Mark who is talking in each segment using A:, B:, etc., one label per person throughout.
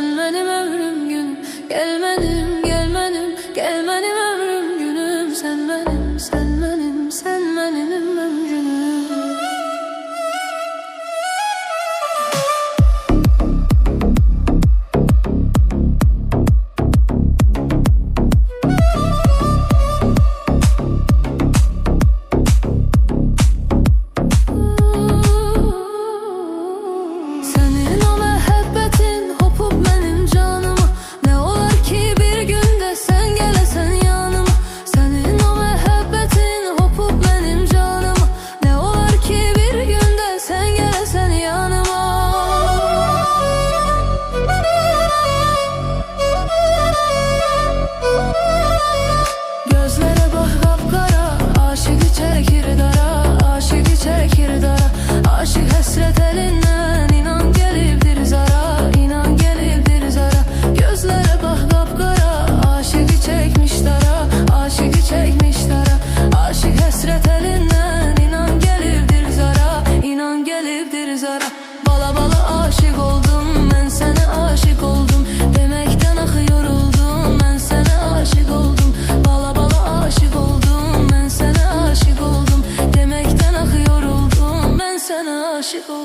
A: sen benim ömrüm günüm. Gelmedim, gelmedim, gelmedim ömrüm günüm. Sen benim, sen benim, sen benim ömrüm günüm. Aşık hasret elinden inan gelibdir zara, inan gelibdir zara. Gözlere bak kapkara, aşığı çekmiş dara, aşığı çekmiş dara. Aşık hasret elinden inan gelibdir zara, inan gelibdir zara. Bala bala aşık oldum, ben sana aşık oldum. Demekten axı yoruldum, ben sana aşık oldum. Bala bala aşık oldum, ben sana aşık oldum. Demekten axı yoruldum, ben sana aşık oldum.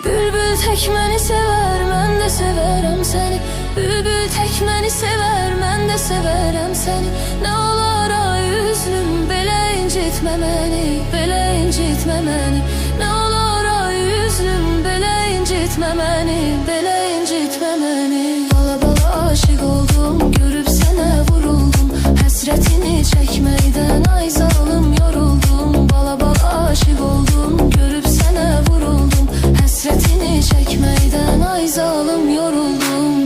A: Bülbül tek məni sever, mən də sevərəm səni. Bülbül tek məni sever, mən də sevərəm səni. Nə olar ay üzlüm, belə incitmə məni, belə incitmə məni. Nə olar ay üzlüm, belə incitmə məni, belə incitmə məni. Bala bala aşık oldum, görüb sənə vuruldum. Həsrətini çəkməkdən ay zalım yoruldum. Bala bala aşık oldum, görüb sənə vuruldum. Həsrətini çəkməkdən ay zalım yoruldum.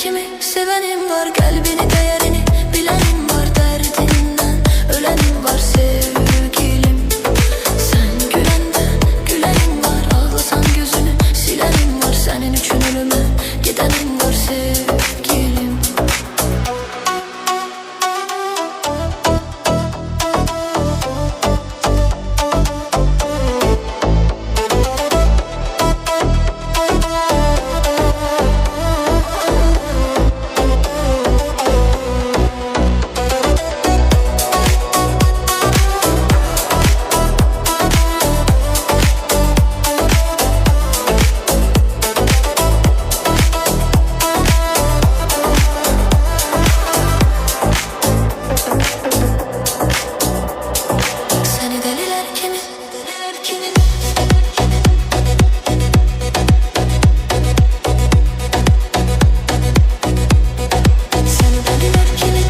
A: kimi sevenim var, kalbini değerini bilenim var. Derdinden ölenim var sevgilim. Sen gülende gülenim var, ağlasan gözünü silenim var. Senin için ölüme gidenim var sevgilim. Seni deliler kimi, deliler kimi? Seni deliler kimi?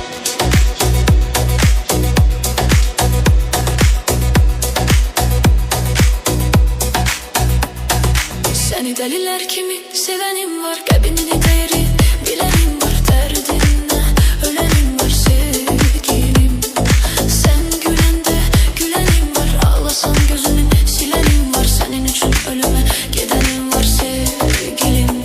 A: Seni deliler kimi sevenim var, kalbinin değeri bilenim var. Derdinle ölenim var sevgilim. Sen gülende gülenim var, ağlasan gözünü silenim var. Senin için ölüme gidenim var sevgilim.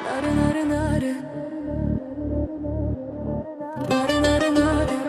A: Narı narı narı, narı narı narı.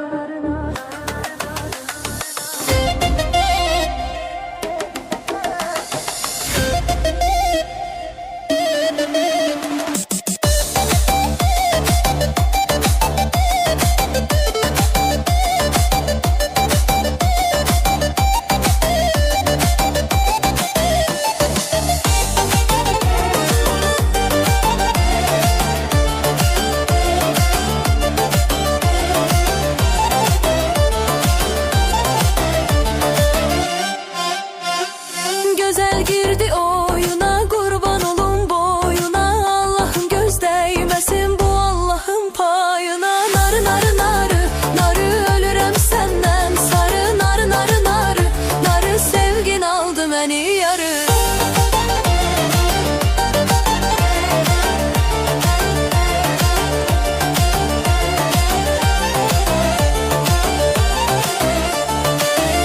A: Güzel girdi oyuna, kurban olun boyuna. Allah'ım göz değmesin bu Allah'ın payına. Narı narı narı, narı ölürüm senden sarı. Narı narı narı, narı sevgin aldı beni yarı.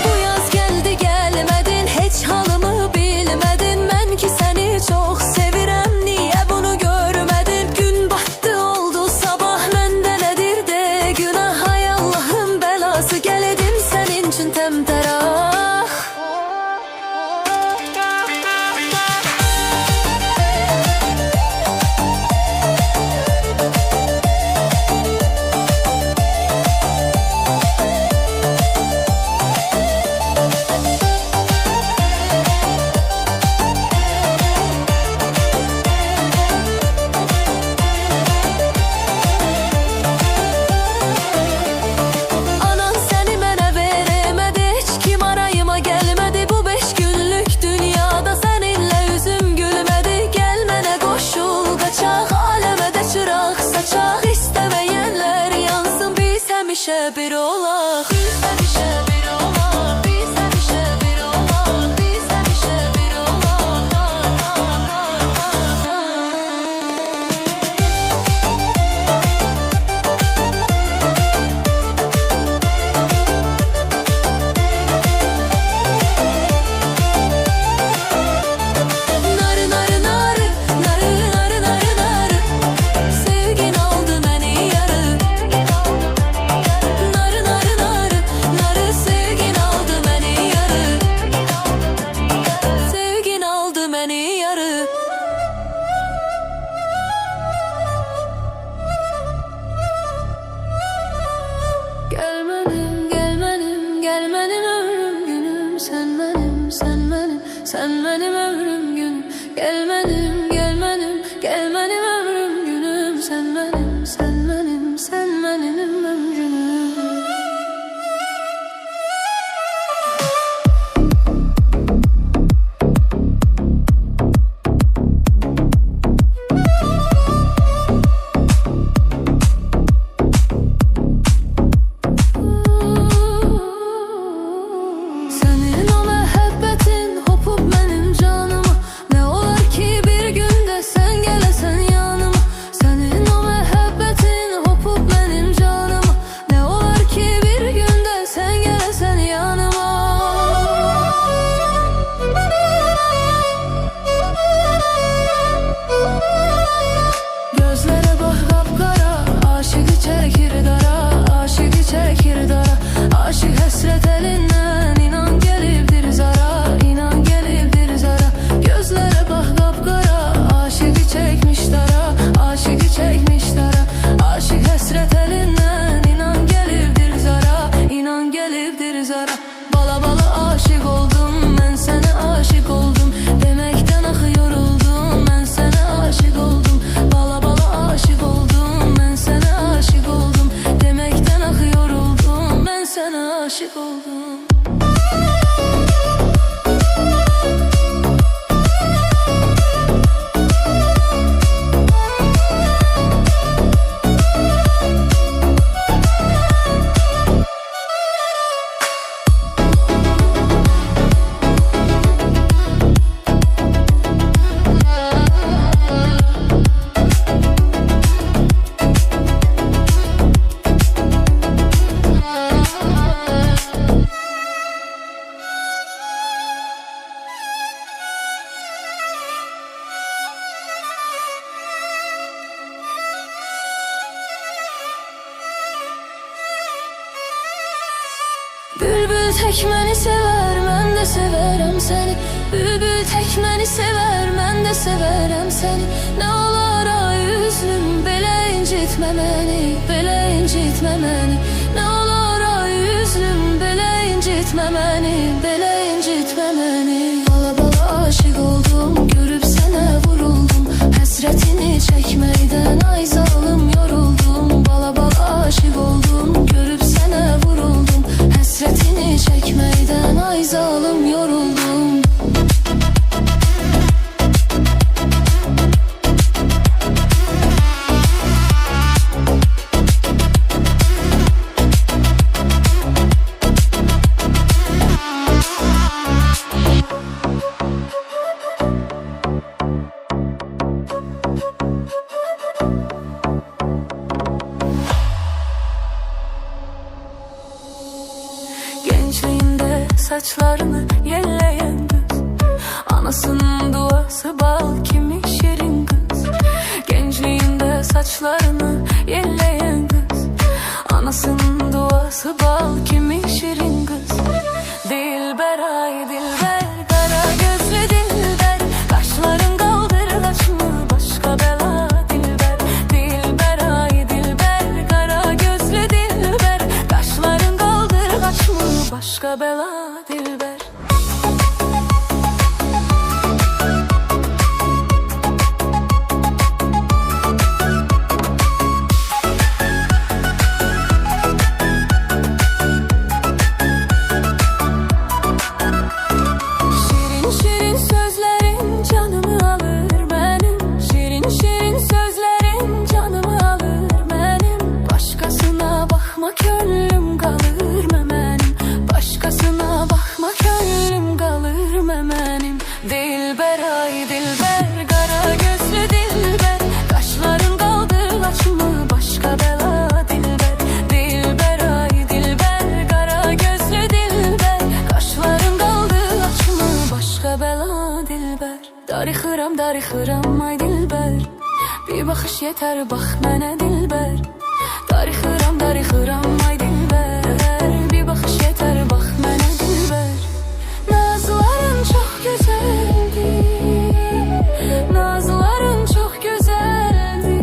A: Bu yaz geldi gelmedin, hiç halımı bilmedin. Ben ki seni çok sevirem, niye bunu görmedin? Gün battı oldu sabah, mende nedir de günah. Hay Allah'ın belası, geledim senin için temterah. Anan seni mənə veremedi, hiç kim arayıma gelmedi. Bu 5 günlük dünyada seninle yüzüm gülmedi. Gel mənə qoşul qaçaq, aləmə də çıraq saçaq. İstemeyenler yansın, biz həmişə bir olaq. Biz həmişə bir olaq, biz həmişə bir olaq, biz həmişə bir olaq. Narı narı narı, narı narı narı narı. Sevgin aldı beni yarı. Narı narı narı, narı sevgin aldı beni yarı. Sevgin aldı beni yarı. Gelmedim, gelmedim, gelmedim ömrüm günüm. Sen benim, sen benim, sen benim ömrüm günüm. Gelmedim, gelmedim, tek məni sevər, mən də sevərəm səni. Bülbül tek məni sevər, mən də sevərəm səni. Nə olar ay üzlüm, belə incitmə məni, belə incitmə məni. Nə olar ay üzlüm, belə incitmə məni, belə incitmə məni. Bala bala aşık oldum, görüb sənə vuruldum. Həsrətini çəkməkdən ay zalım yoruldum. Bala bala aşık oldum, görüb sənə vuruldum. Həsrətini çəkməkdən ay zalım yoruldum.
B: Gençliğinde saçlarını yelleyen kız, anasının duası bal, kimi şirin kız. Gençliğinde saçlarını yelleyen kız, anasının duası bal, kimi şirin kız. Dilber ay dilber, kara gözlü dilber, kaşların kaldırgaç mı başka bela dilber. Dilber ay dilber, kara gözlü dilber, kaşların kaldırgaç mı başka bela dilber. Şirin şirin sözlerin canımı alır benim. Şirin şirin sözlerin canımı alır benim. Başkasına bakma gönlüm kalır memenim. Başkasına bakma gönlüm kalır memenim. Dilber ay dilber, kara gözlü dilber, kaşların kaldırgaç mı başka bela dilber. Dilber ay dilber, kara gözlü dilber, kaşların kaldırgaç mı başka bela dilber. Darıxıram darıxıram ay dilber, bir bakış yeter bak mənə dilber. Darıxıram darıxıram ay dilber, bir bakış yeter bak mənə dilber. Nazların çok güzeldi, nazların çok güzeldi.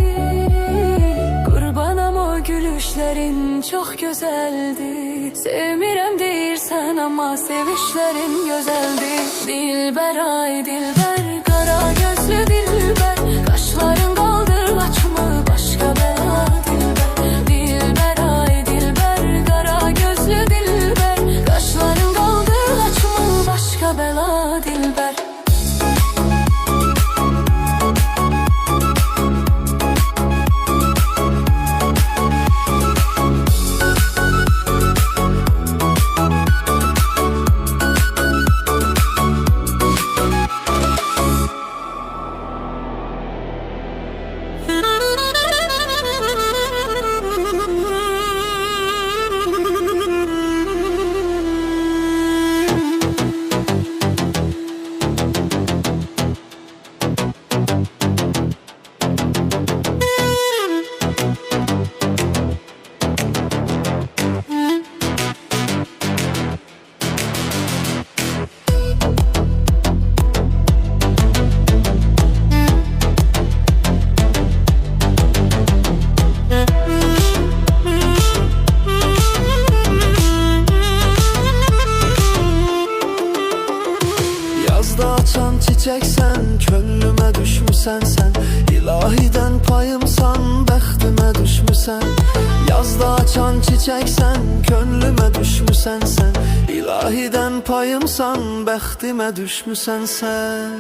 B: Qurbanam o gülüşlerin çok güzeldi. Sevmirəm deyirsən ama sevişlerin güzeldi. Dilber ay dilber, kara gözlü dilber, kaşların kaldırgaç mı başka bela dilber. Dilber ay dilber, kara gözlü dilber, kaşların kaldırgaç mı başka bela dilber.
C: Yazda açan çiçeksen, könlüme düşmüsən sen. İlahiden payımsan, bəxtimə düşmüsən. Yazda açan çiçeksen, könlüme düşmüsən sen. İlahiden payımsan, bəxtimə düşmüsən sen.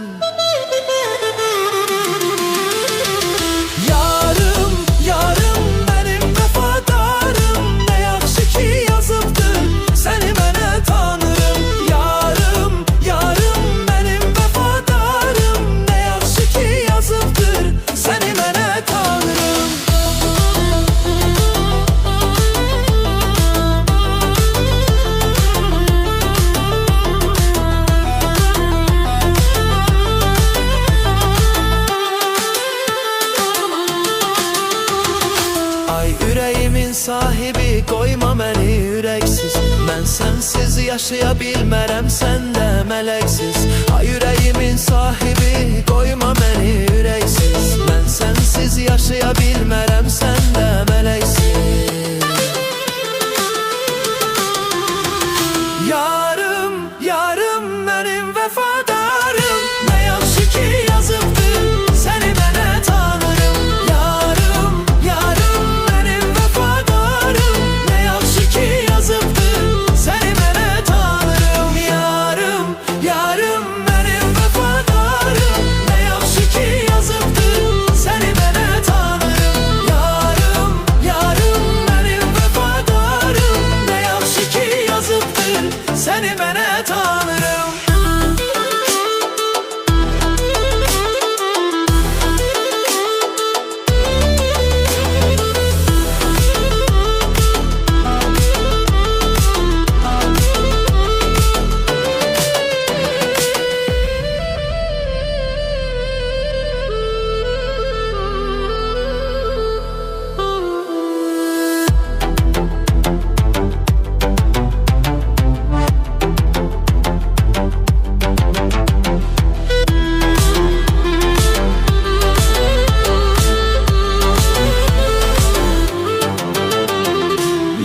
C: Yarım, yarım benim vəfadarım, ne yaxşı ki yazıbdır səni mənə tanırım. Yarım, yarım benim vəfadarım, ne yaxşı ki yazıbdır səni mənə tanırım. sensiz yaşaya bilmərəm, sən də mələksiz. Ay ürəyimin sahibi, qoyma məni ürəksiz. Mən sensiz yaşaya bilmərəm, sən də mələksiz. Yarım, yarım mənim vəfadarım, nə yaxşı ki yazıbdır səni mənə tanırım. Yarım, yarım mənim vəfadarım, nə yaxşı ki yazıbdır səni mənə tanırım. Yarım, yarım mənim vəfadarım, nə yaxşı ki yazıbdır səni mənə tanırım. Yarım, yarım mənim vəfadarım, nə yaxşı ki yazıbdır səni mənə tanırım.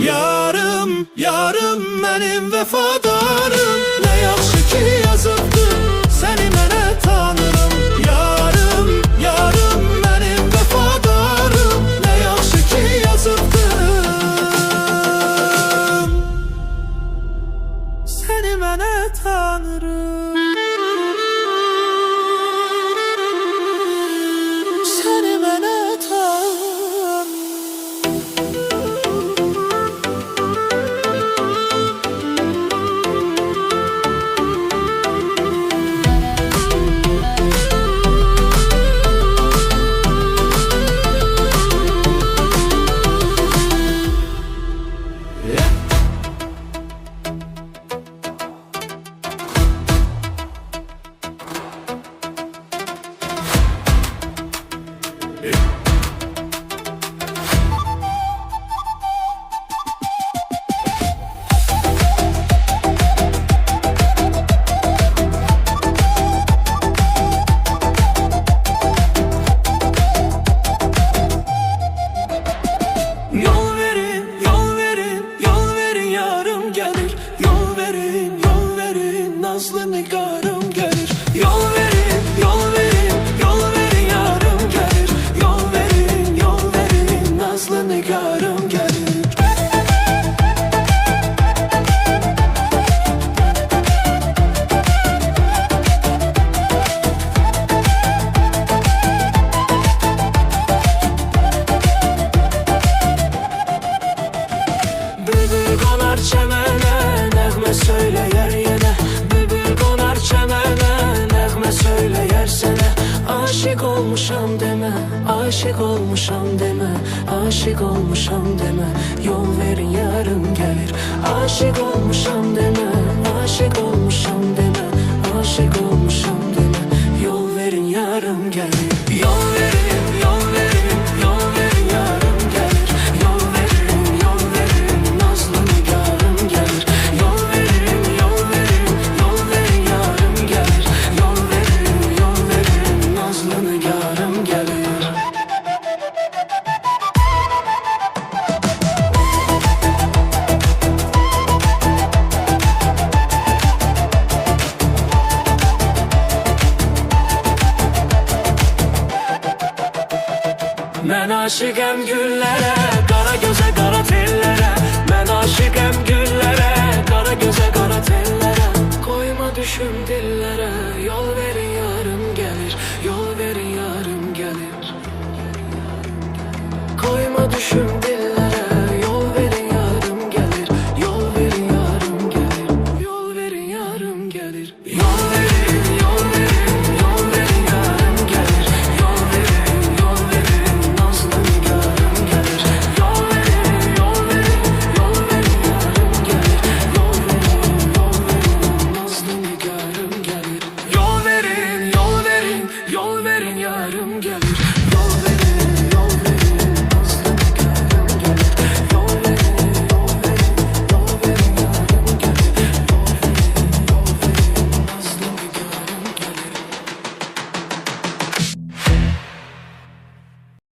C: Yarım, yarım mənim vəfadarım, nə yaxşı ki yazıbdır səni mənə tanırım. Yarım, yarım mənim vəfadarım, nə yaxşı ki yazıbdır səni mənə tanırım. Səni mənə tanırım. Yol verin, yol verin, yol verin yarım gelir. Yol verin, yol verin, nazlı nigarım gelir. Yol verin, yol verin, yol verin yarım gelir. Yol verin, yol verin, nazlı nigarım gelir. Bülbül qonar çəmənə, nəğmə söyləyər yenə. Bülbül qonar çəmənə, nəğmə söyləyər sənə. Aşiq olmuşam demə, aşiq olmuşam demə, aşiq olmuşam demə. Yol verin yarım gəlir. Aşiq olmuşam demə, aşiq olmuşam demə, aşiq olmuşam demə. Yol verin yarım gəlir. Yol verin, yol verin, yol verin yarım gəlir. Yol verin, yol verin, nazlı nigarım gəlir. Yol verin, yol verin, yol verin yarım gəlir. Yol verin, yol verin, nazlı nigarım gəlir. Mən aşiqəm güllərə, qara gözə, qara tellərə. Mən aşiqəm güllərə, qara gözə, qara tellərə. Qoyma düşüm dillərə, yol verin yarım gəlir. Yol verin yarım gəlir. Koyma düşüm dillere, yol verin yarım gelir. Yol verin yarım gelir. Yol verin yarım gelir. Yol verin, yol verin, yol verin yarım gelir. Yol verin, nazlı nigarım gelir. Yol verin, yol verin, yol verin yarım gelir. Yol verin, nazlı nigarım gelir. Yol verin, yol verin, yol verin yarım gelir.